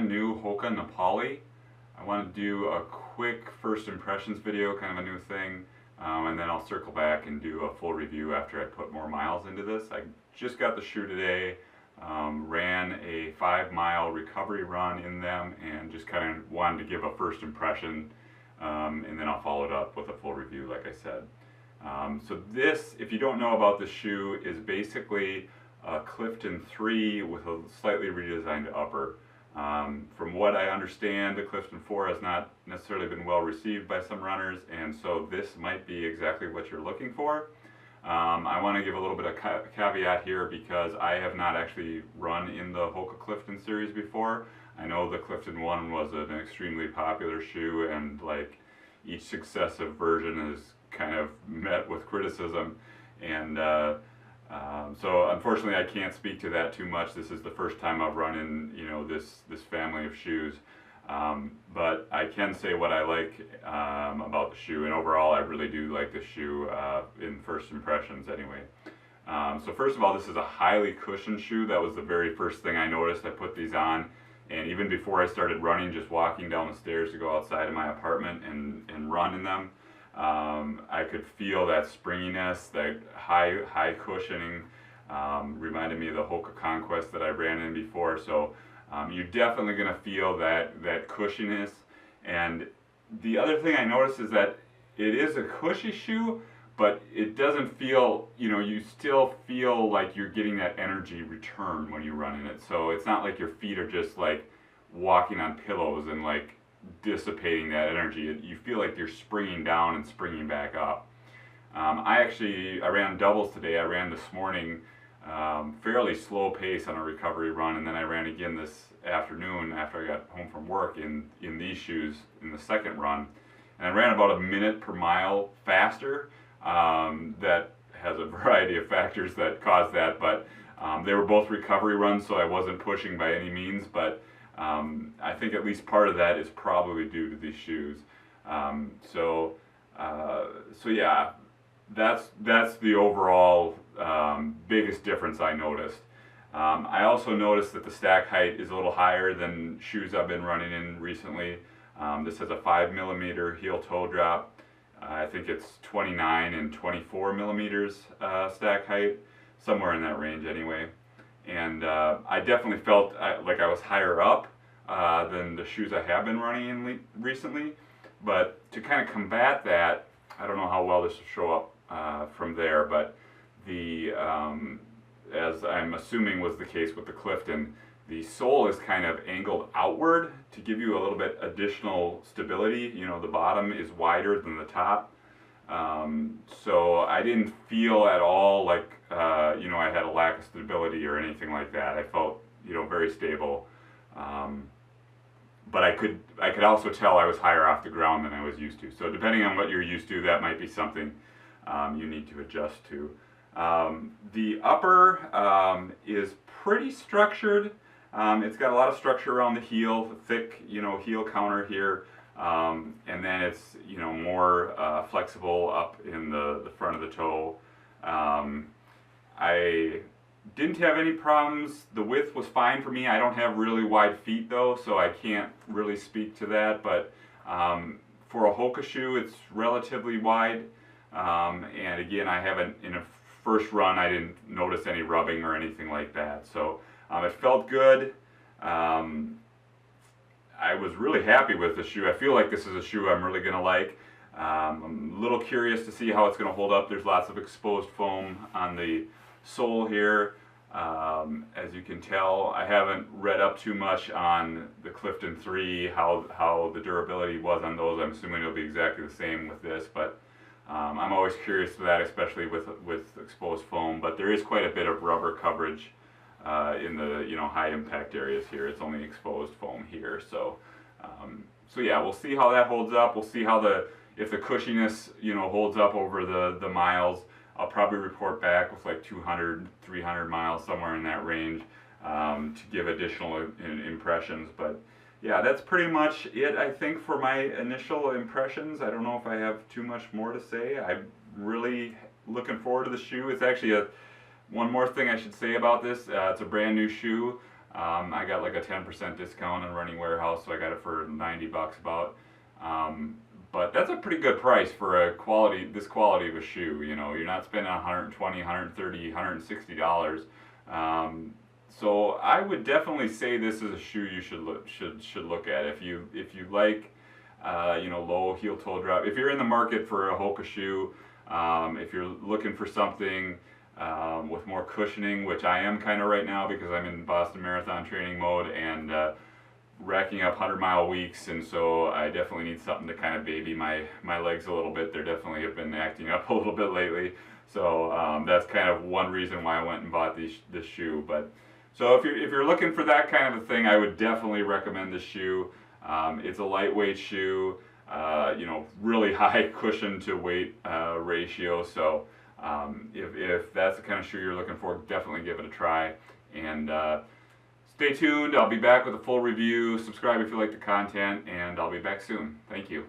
brand new Hoka Napali. I want to do a quick first impressions video, kind of a new thing, and then I'll circle back and do a full review after I put more miles into this. I just got the shoe today, ran a 5-mile recovery run in them, and just kind of wanted to give a first impression, and then I'll follow it up with a full review like I said. So this, if you don't know about this shoe, is basically a Clifton 3 with a slightly redesigned upper. From what I understand, the Clifton 4 has not necessarily been well received by some runners, and so this might be exactly what you're looking for. I want to give a little bit of caveat here because I have not actually run in the Hoka Clifton series before. I know the Clifton 1 was an extremely popular shoe, and like each successive version is kind of met with criticism, and so unfortunately I can't speak to that too much. This is the first time I've run in this family of shoes, but I can say what I like about the shoe, and overall I really do like the shoe in first impressions anyway. So first of all, this is a highly cushioned shoe. That was the very first thing I noticed. I put these on, and even before I started running, just walking down the stairs to go outside of my apartment and run in them, I could feel that springiness, that high cushioning. Reminded me of the Hoka Conquest that I ran in before. So you're definitely going to feel that cushiness. And the other thing I noticed is that it is a cushy shoe, but it doesn't feel, you still feel like you're getting that energy return when you run in it. So it's not like your feet are just like walking on pillows and like dissipating that energy. You feel like you're springing down and springing back up. I ran doubles today. I ran this morning fairly slow pace on a recovery run, and then I ran again this afternoon after I got home from work in these shoes in the second run, and I ran about a minute per mile faster. That has a variety of factors that cause that, but they were both recovery runs, so I wasn't pushing by any means, but I think at least part of that is probably due to these shoes. So yeah, that's the overall biggest difference I noticed. I also noticed that the stack height is a little higher than shoes I've been running in recently. This has a 5mm heel toe drop. I think it's 29 and 24 millimeters stack height, somewhere in that range anyway. And I definitely felt like I was higher up than the shoes I have been running in recently. But to kind of combat that, I don't know how well this will show up from there, but as I'm assuming was the case with the Clifton, the sole is kind of angled outward to give you a little bit additional stability. The bottom is wider than the top. So I didn't feel at all like, I had a lack of stability or anything like that. I felt, very stable. But I could also tell I was higher off the ground than I was used to. So depending on what you're used to, that might be something you need to adjust to. The upper is pretty structured. It's got a lot of structure around the heel, thick, heel counter here, and then it's, more flexible up in the front of the toe. I didn't have any problems. The width was fine for me. I don't have really wide feet though, so I can't really speak to that, but for a Hoka shoe, it's relatively wide. And again, I haven't, in a first run, I didn't notice any rubbing or anything like that. So it felt good. I was really happy with the shoe. I feel like this is a shoe I'm really going to like. I'm a little curious to see how it's going to hold up. There's lots of exposed foam on the sole here. As you can tell, I haven't read up too much on the Clifton 3, how the durability was on those. I'm assuming it'll be exactly the same with this, but I'm always curious to that, especially with exposed foam. But there is quite a bit of rubber coverage in the high impact areas here. It's only exposed foam here, so yeah, we'll see how that holds up. We'll see how if the cushiness holds up over the miles. I'll probably report back with like 200, 300 miles, somewhere in that range, to give additional impressions. But yeah, that's pretty much it, I think, for my initial impressions. I don't know if I have too much more to say. I'm really looking forward to the shoe. It's actually one more thing I should say about this. It's a brand new shoe. I got like a 10% discount on Running Warehouse, so I got it for 90 bucks about. But that's a pretty good price for this quality of a shoe. You know, you're not spending 120, 130, 160 dollars. So I would definitely say this is a shoe you should look at if you like you know, low heel toe drop. If you're in the market for a Hoka shoe, if you're looking for something with more cushioning, which I am kind of right now because I'm in Boston Marathon training mode and racking up 100-mile weeks, and so I definitely need something to kind of baby my legs a little bit. They definitely have been acting up a little bit lately, so that's kind of one reason why I went and bought this shoe. But so if you're looking for that kind of a thing, I would definitely recommend this shoe. It's a lightweight shoe, you know, really high cushion to weight ratio. So if that's the kind of shoe you're looking for, definitely give it a try. And stay tuned. I'll be back with a full review. Subscribe if you like the content, and I'll be back soon. Thank you.